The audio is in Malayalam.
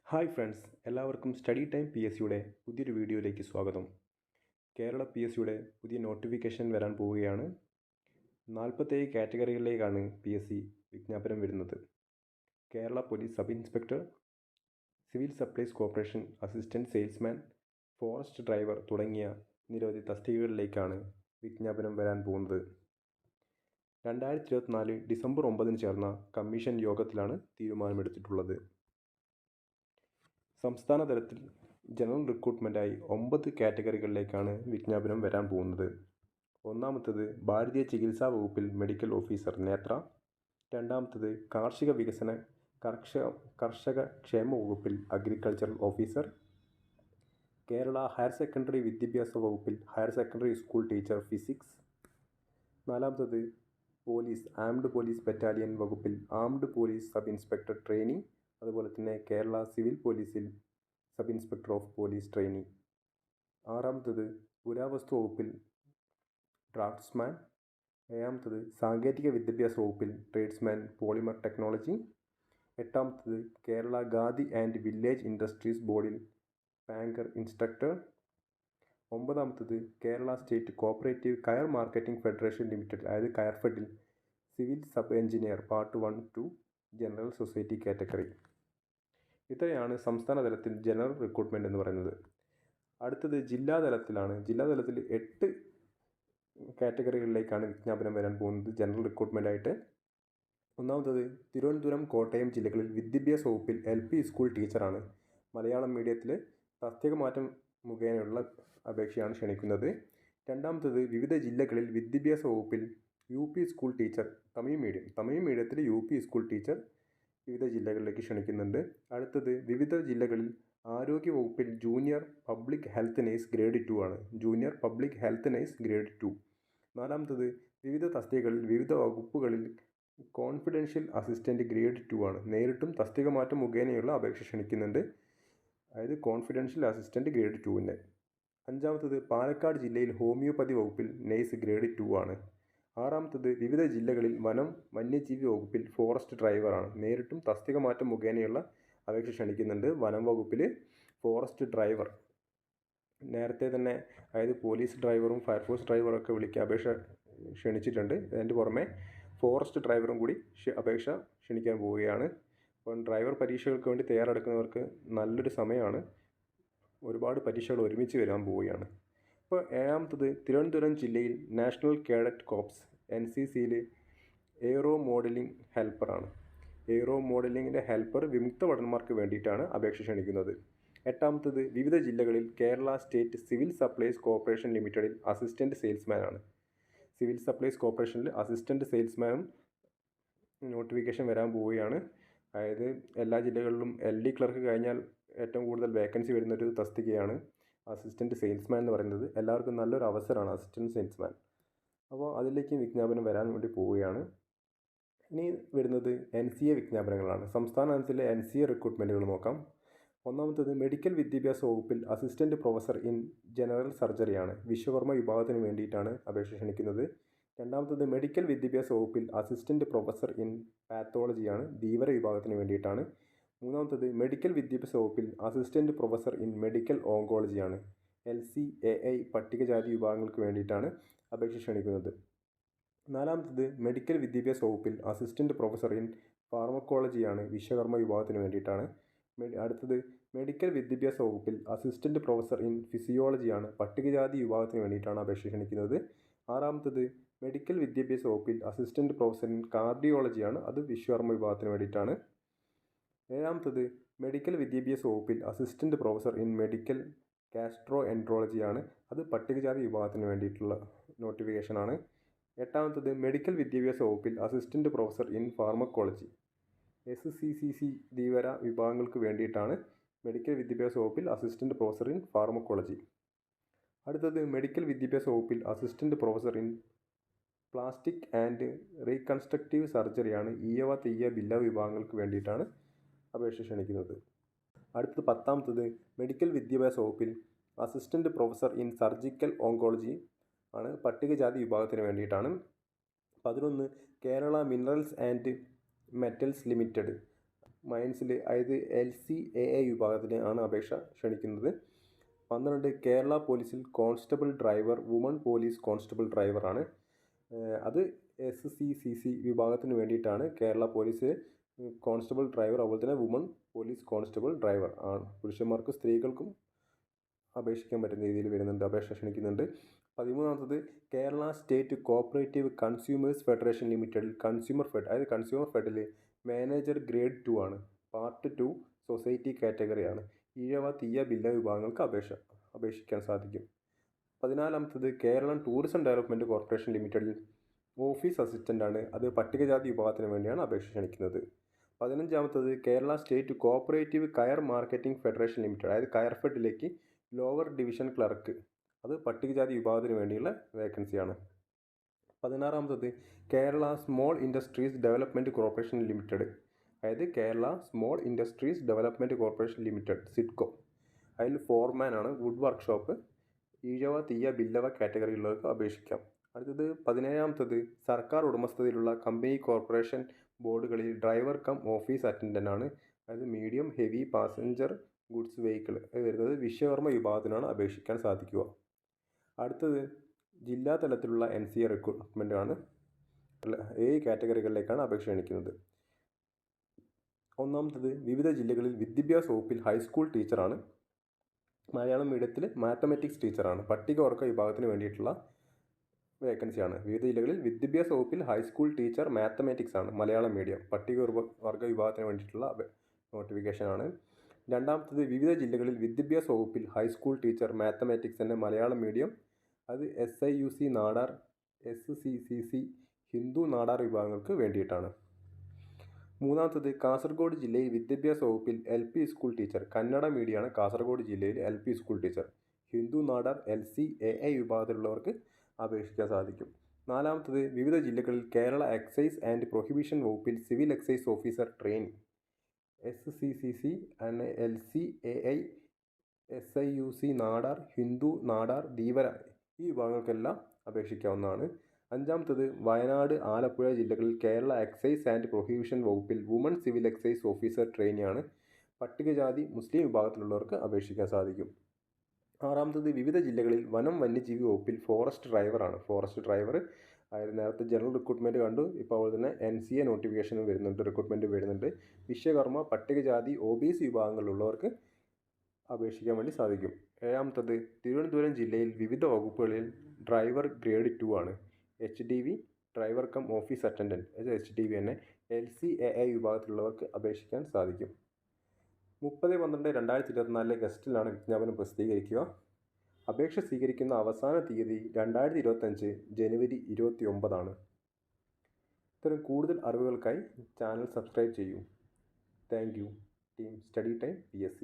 ഹായ് ഫ്രണ്ട്സ്, എല്ലാവർക്കും സ്റ്റഡി ടൈം പി എസ് സിയുടെ പുതിയൊരു വീഡിയോയിലേക്ക് സ്വാഗതം. കേരള പി എസ് സിയുടെ പുതിയ നോട്ടിഫിക്കേഷൻ വരാൻ പോവുകയാണ്. 47 കാറ്റഗറികളിലേക്കാണ് പി എസ് സി വിജ്ഞാപനം വരുന്നത്. Kerala police sub inspector, civil supplies corporation assistant salesman, forest driver തുടങ്ങിയ നിരവധി തസ്തികകളിലേക്കാണ് വിജ്ഞാപനം വരാൻ പോകുന്നത്. 2024 ഡിസംബർ 9 ചേർന്ന കമ്മീഷൻ യോഗത്തിലാണ് തീരുമാനമെടുത്തിട്ടുള്ളത്. സംസ്ഥാന തലത്തിൽ ജനറൽ റിക്രൂട്ട്മെൻറ്റായി 9 കാറ്റഗറികളിലേക്കാണ് വിജ്ഞാപനം വരാൻ പോകുന്നത്. ഒന്നാമത്തേത് ഭാരതീയ ചികിത്സാ വകുപ്പിൽ മെഡിക്കൽ ഓഫീസർ നേത്ര. രണ്ടാമത്തേത് കാർഷിക വികസന കർഷക ക്ഷേമ വകുപ്പിൽ agricultural officer. Kerala higher secondary വിദ്യാഭ്യാസ വകുപ്പിൽ higher secondary school teacher physics. നാലാമത്തേത് പോലീസ് ആംഡ് പോലീസ് ബറ്റാലിയൻ വകുപ്പിൽ armed police sub inspector trainee. അതുപോലെ തന്നെ കേരള സിവിൽ പോലീസിൽ sub inspector of police trainee. ആറാമത്തേത് പുരാവസ്തു വകുപ്പിൽ ഡ്രാഫ്റ്റ്സ്മാൻ. ഏഴാമത്തേത് സാങ്കേതിക വിദ്യാഭ്യാസ വകുപ്പിൽ ട്രേഡ്സ്മാൻ പോളിമർ ടെക്നോളജി. എട്ടാമത്തേത് Kerala Khadi and village industries ബോർഡിൽ ബാങ്കർ ഇൻസ്ട്രക്ടർ. ഒമ്പതാമത്തേത് Kerala state cooperative coir marketing federation limited, അതായത് കയർഫെഡിൽ civil sub engineer part 1-2 general society category. ഇത്രയാണ് സംസ്ഥാന തലത്തിൽ ജനറൽ റിക്രൂട്ട്മെൻറ്റ് എന്ന് പറയുന്നത്. അടുത്തത് ജില്ലാ തലത്തിലാണ്. ജില്ലാ തലത്തിൽ 8 കാറ്റഗറികളിലേക്കാണ് വിജ്ഞാപനം വരാൻ പോകുന്നത് ജനറൽ റിക്രൂട്ട്മെൻറ്റായിട്ട്. ഒന്നാമത്തത് തിരുവനന്തപുരം, കോട്ടയം ജില്ലകളിൽ വിദ്യാഭ്യാസ വകുപ്പിൽ LP സ്കൂൾ ടീച്ചറാണ്. മലയാളം മീഡിയത്തിൽ തസ്തിക മാറ്റം മുഖേനയുള്ള അപേക്ഷയാണ് ക്ഷണിക്കുന്നത്. രണ്ടാമത്തത് വിവിധ ജില്ലകളിൽ വിദ്യാഭ്യാസ വകുപ്പിൽ UP സ്കൂൾ ടീച്ചർ തമിഴ് മീഡിയത്തിൽ UP സ്കൂൾ ടീച്ചർ വിവിധ ജില്ലകളിലേക്ക് ക്ഷണിക്കുന്നുണ്ട്. അടുത്തത് വിവിധ ജില്ലകളിൽ ആരോഗ്യ വകുപ്പിൽ junior public health nurse grade 2 ആണ്. Junior public health nurse grade 2. നാലാമത്തത് വിവിധ തസ്തികകളിൽ വിവിധ വകുപ്പുകളിൽ കോൺഫിഡൻഷ്യൽ അസിസ്റ്റൻറ്റ് ഗ്രേഡ് 2 ആണ്. നേരിട്ടും തസ്തിക മാറ്റം മുഖേനയുള്ള അപേക്ഷ ക്ഷണിക്കുന്നുണ്ട്, അതായത് കോൺഫിഡൻഷ്യൽ അസിസ്റ്റൻറ്റ് ഗ്രേഡ് 2. അഞ്ചാമത്തത് പാലക്കാട് ജില്ലയിൽ ഹോമിയോപ്പതി വകുപ്പിൽ നേഴ്സ് ഗ്രേഡ് 2 ആണ്. ആറാമത്തത് വിവിധ ജില്ലകളിൽ വനം വന്യജീവി വകുപ്പിൽ ഫോറസ്റ്റ് ഡ്രൈവറാണ്. നേരിട്ടും തസ്തിക മാറ്റം മുഖേനയുള്ള അപേക്ഷ ക്ഷണിക്കുന്നുണ്ട്. വനം വകുപ്പിൽ ഫോറസ്റ്റ് ഡ്രൈവർ നേരത്തെ തന്നെ, അതായത് പോലീസ് ഡ്രൈവറും ഫയർഫോഴ്സ് ഡ്രൈവറൊക്കെ അപേക്ഷ ക്ഷണിച്ചിട്ടുണ്ട്. അതിൻ്റെ പുറമെ ഫോറസ്റ്റ് ഡ്രൈവറും കൂടി അപേക്ഷ ക്ഷണിക്കാൻ പോവുകയാണ്. അപ്പം ഡ്രൈവർ പരീക്ഷകൾക്ക് വേണ്ടി തയ്യാറെടുക്കുന്നവർക്ക് നല്ലൊരു സമയമാണ്. ഒരുപാട് പരീക്ഷകൾ ഒരുമിച്ച് വരാൻ പോവുകയാണ്. ഇപ്പോൾ ഏഴാമത്തത് തിരുവനന്തപുരം ജില്ലയിൽ നാഷണൽ കേഡറ്റ് കോർപ്സ് NCCയിൽ എയ്റോ മോഡലിംഗ് ഹെൽപ്പറാണ്. എയ്റോ മോഡലിംഗിൻ്റെ ഹെൽപ്പർ വിമുക്ത ഭടന്മാർക്ക് വേണ്ടിയിട്ടാണ് അപേക്ഷ ക്ഷണിക്കുന്നത്. എട്ടാമത്തത് വിവിധ ജില്ലകളിൽ Kerala state civil supplies corporation ലിമിറ്റഡിൽ അസിസ്റ്റൻറ്റ് സെയിൽസ്മാനാണ്. സിവിൽ സപ്ലൈസ് കോർപ്പറേഷനിൽ അസിസ്റ്റൻറ്റ് സെയിൽസ്മാനും നോട്ടിഫിക്കേഷൻ വരാൻ പോവുകയാണ്. അതായത് എല്ലാ ജില്ലകളിലും LD ക്ലർക്ക് കഴിഞ്ഞാൽ ഏറ്റവും കൂടുതൽ വേക്കൻസി വരുന്നൊരു തസ്തികയാണ് അസിസ്റ്റൻറ്റ് സെയിൽസ്മാൻ എന്ന് പറയുന്നത്. എല്ലാവർക്കും നല്ലൊരു അവസരമാണ് അസിസ്റ്റൻറ്റ് സെയിൽസ്മാൻ. അപ്പോൾ അതിലേക്ക് വിജ്ഞാപനം വരാൻ വേണ്ടി പോവുകയാണ്. ഇനി വരുന്നത് NCA വിജ്ഞാപനങ്ങളാണ്. സംസ്ഥാന തലത്തിലെ NCA റിക്രൂട്ട്മെൻറ്റുകൾ നോക്കാം. ഒന്നാമത്തേത് മെഡിക്കൽ വിദ്യാഭ്യാസ വകുപ്പിൽ അസിസ്റ്റൻറ്റ് പ്രൊഫസർ ഇൻ ജനറൽ സർജറിയാണ്. വിശ്വകർമ്മ വിഭാഗത്തിന് വേണ്ടിയിട്ടാണ് അപേക്ഷ ക്ഷണിക്കുന്നത്. രണ്ടാമത്തേത് മെഡിക്കൽ വിദ്യാഭ്യാസ വകുപ്പിൽ അസിസ്റ്റൻറ്റ് പ്രൊഫസർ ഇൻ പാത്തോളജിയാണ്. ധീവര വിഭാഗത്തിന് വേണ്ടിയിട്ടാണ്. മൂന്നാമത്തേത് മെഡിക്കൽ വിദ്യാഭ്യാസ വകുപ്പിൽ അസിസ്റ്റൻറ്റ് പ്രൊഫസർ ഇൻ മെഡിക്കൽ ഓങ്കോളജിയാണ്. LCAI പട്ടികജാതി വിഭാഗങ്ങൾക്ക് വേണ്ടിയിട്ടാണ് അപേക്ഷ ക്ഷണിക്കുന്നത്. നാലാമത്തേത് മെഡിക്കൽ വിദ്യാഭ്യാസ വകുപ്പിൽ അസിസ്റ്റൻറ്റ് പ്രൊഫസർ ഇൻ ഫാർമക്കോളജിയാണ്. വിശ്വകർമ്മ വിഭാഗത്തിന് വേണ്ടിയിട്ടാണ്. അടുത്തത് മെഡിക്കൽ വിദ്യാഭ്യാസ വകുപ്പിൽ അസിസ്റ്റൻറ്റ് പ്രൊഫസർ ഇൻ ഫിസിയോളജിയാണ്. പട്ടികജാതി വിഭാഗത്തിന് വേണ്ടിയിട്ടാണ് അപേക്ഷ ക്ഷണിക്കുന്നത്. ആറാമത്തേത് മെഡിക്കൽ വിദ്യാഭ്യാസ വകുപ്പിൽ അസിസ്റ്റൻറ്റ് പ്രൊഫസർ ഇൻ കാർഡിയോളജിയാണ്. അത് വിശ്വകർമ്മ വിഭാഗത്തിന് വേണ്ടിയിട്ടാണ്. ഏഴാമത്തേത് മെഡിക്കൽ വിദ്യാഭ്യാസ വകുപ്പിൽ assistant professor in medical gastro എൻട്രോളജിയാണ്. അത് പട്ടികജാതി വിഭാഗത്തിന് വേണ്ടിയിട്ടുള്ള നോട്ടിഫിക്കേഷനാണ്. എട്ടാമത്തേത് മെഡിക്കൽ വിദ്യാഭ്യാസ വകുപ്പിൽ assistant professor in pharmacology. SCCC Dheevara വിഭാഗങ്ങൾക്ക് വേണ്ടിയിട്ടാണ് മെഡിക്കൽ വിദ്യാഭ്യാസ വകുപ്പിൽ അസിസ്റ്റൻറ്റ് പ്രൊഫസർ ഇൻ ഫാർമക്കോളജി. അടുത്തത് മെഡിക്കൽ വിദ്യാഭ്യാസ വകുപ്പിൽ assistant professor in plastic and reconstructive സർജറിയാണ്. ഈയവ തെയ്യ ബില്ല വിഭാഗങ്ങൾക്ക് വേണ്ടിയിട്ടാണ് അപേക്ഷ ക്ഷണിക്കുന്നത്. അടുത്തത് പത്താമത്തത് മെഡിക്കൽ വിദ്യാഭ്യാസ വകുപ്പിൽ assistant professor in surgical oncology ആണ്. പട്ടികജാതി വിഭാഗത്തിന് വേണ്ടിയിട്ടാണ്. 11 Kerala minerals and metals limited മൈൻസിൽ അതായത് LCAA വിഭാഗത്തിന് ആണ് അപേക്ഷ ക്ഷണിക്കുന്നത്. 12 കേരള പോലീസിൽ constable driver, woman police constable ഡ്രൈവറാണ്. അത് SCCC വിഭാഗത്തിന് വേണ്ടിയിട്ടാണ്. കേരള പോലീസ് കോൺസ്റ്റബിൾ ഡ്രൈവർ, അതുപോലെ തന്നെ വുമൺ പോലീസ് കോൺസ്റ്റബിൾ ഡ്രൈവർ ആണ്. പുരുഷന്മാർക്കും സ്ത്രീകൾക്കും അപേക്ഷിക്കാൻ പറ്റുന്ന രീതിയിൽ വരുന്നുണ്ട്, അപേക്ഷ ക്ഷണിക്കുന്നുണ്ട്. 13 Kerala state cooperative consumers federation ലിമിറ്റഡിൽ കൺസ്യൂമർ ഫെഡിൽ മാനേജർ ഗ്രേഡ് 2 ആണ്. Part 2 society കാറ്റഗറിയാണ്. ഈഴവ, തീയ, ഭില്ല വിഭാഗങ്ങൾക്ക് അപേക്ഷിക്കാൻ സാധിക്കും. 14 കേരളം ടൂറിസം ഡെവലപ്മെൻറ്റ് കോർപ്പറേഷൻ ലിമിറ്റഡിൽ ഓഫീസ് അസിസ്റ്റൻ്റ് ആണ്. അത് പട്ടികജാതി വിഭാഗത്തിന് വേണ്ടിയാണ് അപേക്ഷ ക്ഷണിക്കുന്നത്. 15 Kerala state cooperative coir marketing federation limited, അതായത് കയർഫെഡിലേക്ക് ലോവർ ഡിവിഷൻ ക്ലർക്ക്, അത് പട്ടികജാതി വിഭാഗത്തിന് വേണ്ടിയുള്ള വേക്കൻസിയാണ്. 16 Kerala small industries development corporation limited, അതായത് Kerala small industries development corporation limited SIDCO, അതിൽ ഫോർമാൻ ആണ്. വുഡ് വർക്ക്ഷോപ്പ്, ഈഴവ, തീയ, ഭില്ലവ കാറ്റഗറിയിലുള്ളവർക്ക് അപേക്ഷിക്കാം. അടുത്തത് 17 സർക്കാർ ഉടമസ്ഥതയിലുള്ള കമ്പനി കോർപ്പറേഷൻ ബോർഡുകളിൽ ഡ്രൈവർ കം ഓഫീസ് അറ്റൻഡൻ്റ് ആണ്. അതായത് medium heavy passenger goods vehicle വരുന്നത് വിശ്വകർമ്മ വിഭാഗത്തിനാണ് അപേക്ഷിക്കാൻ സാധിക്കുക. അടുത്തത് ജില്ലാ തലത്തിലുള്ള NCA റിക്രൂട്ട്മെൻ്റ് ആണ്. 7 കാറ്റഗറികളിലേക്കാണ് അപേക്ഷ ക്ഷണിക്കുന്നത്. 1 വിവിധ ജില്ലകളിൽ വിദ്യാഭ്യാസ വകുപ്പിൽ ഹൈസ്കൂൾ ടീച്ചറാണ്. മലയാളം മീഡിയത്തിൽ മാത്തമാറ്റിക്സ് ടീച്ചറാണ്. പട്ടികവർഗ വിഭാഗത്തിന് വേണ്ടിയിട്ടുള്ള വേക്കൻസിയാണ്. വിവിധ ജില്ലകളിൽ വിദ്യാഭ്യാസ വകുപ്പിൽ ഹൈസ്കൂൾ ടീച്ചർ മാത്തമാറ്റിക്സ് ആണ്, മലയാളം മീഡിയം, പട്ടികവർഗ വിഭാഗത്തിന് വേണ്ടിയിട്ടുള്ള നോട്ടിഫിക്കേഷനാണ്. 2 വിവിധ ജില്ലകളിൽ വിദ്യാഭ്യാസ വകുപ്പിൽ ഹൈസ്കൂൾ ടീച്ചർ മാത്തമാറ്റിക്സ് തന്നെ, മലയാളം മീഡിയം, അത് SIUC നാടാർ, SCCC ഹിന്ദു നാടാർ വിഭാഗങ്ങൾക്ക് വേണ്ടിയിട്ടാണ്. 3 കാസർഗോഡ് ജില്ലയിൽ വിദ്യാഭ്യാസ വകുപ്പിൽ LP സ്കൂൾ ടീച്ചർ, കന്നഡ മീഡിയമാണ് കാസർഗോഡ് ജില്ലയിൽ LP school teacher, Hindu Nadar LCAA വിഭാഗത്തിലുള്ളവർക്ക് അപേക്ഷിക്കാൻ സാധിക്കും. 4 വിവിധ ജില്ലകളിൽ കേരള എക്സൈസ് ആൻഡ് പ്രൊഹിബിഷൻ വകുപ്പിൽ civil excise officer training, SCCC and LCAI, SIUC Nadar, Hindu Nadar, Dheevara ഈ വിഭാഗങ്ങൾക്കെല്ലാം അപേക്ഷിക്കാവുന്നതാണ്. 5 വയനാട്, ആലപ്പുഴ ജില്ലകളിൽ കേരള എക്സൈസ് ആൻഡ് പ്രൊഹിബിഷൻ വകുപ്പിൽ വുമൺ സിവിൽ എക്സൈസ് ഓഫീസർ ട്രെയിനിയാണ്. പട്ടികജാതി മുസ്ലിം വിഭാഗത്തിലുള്ളവർക്ക് അപേക്ഷിക്കാൻ സാധിക്കും. 6 വിവിധ ജില്ലകളിൽ വനം വന്യജീവി വകുപ്പിൽ ഫോറസ്റ്റ് ഡ്രൈവറാണ്. ഫോറസ്റ്റ് ഡ്രൈവർ, അതായത് നേരത്തെ ജനറൽ റിക്രൂട്ട്മെൻറ്റ് കണ്ടു, ഇപ്പോൾ അതുപോലെ തന്നെ NCA നോട്ടിഫിക്കേഷൻ വരുന്നുണ്ട്, റിക്രൂട്ട്മെൻറ്റ് വരുന്നുണ്ട്. വിശ്വകർമ്മ, പട്ടികജാതി, OBC വിഭാഗങ്ങളിലുള്ളവർക്ക് അപേക്ഷിക്കാൻ വേണ്ടി സാധിക്കും. 7 തിരുവനന്തപുരം ജില്ലയിൽ വിവിധ വകുപ്പുകളിൽ ഡ്രൈവർ ഗ്രേഡ് 2 ആണ്. HDV driver cum office attendant, അത് HDV തന്നെ, LCAA വിഭാഗത്തിലുള്ളവർക്ക് അപേക്ഷിക്കാൻ സാധിക്കും. 30/12/2024 ഗസ്റ്റിലാണ് വിജ്ഞാപനം പ്രസിദ്ധീകരിക്കുക. അപേക്ഷ സ്വീകരിക്കുന്ന അവസാന തീയതി 2025 ജനുവരി 29 ആണ്. ഇത്തരം കൂടുതൽ അറിവുകൾക്കായി ചാനൽ സബ്സ്ക്രൈബ് ചെയ്യൂ. Thank you. Team study time PSC.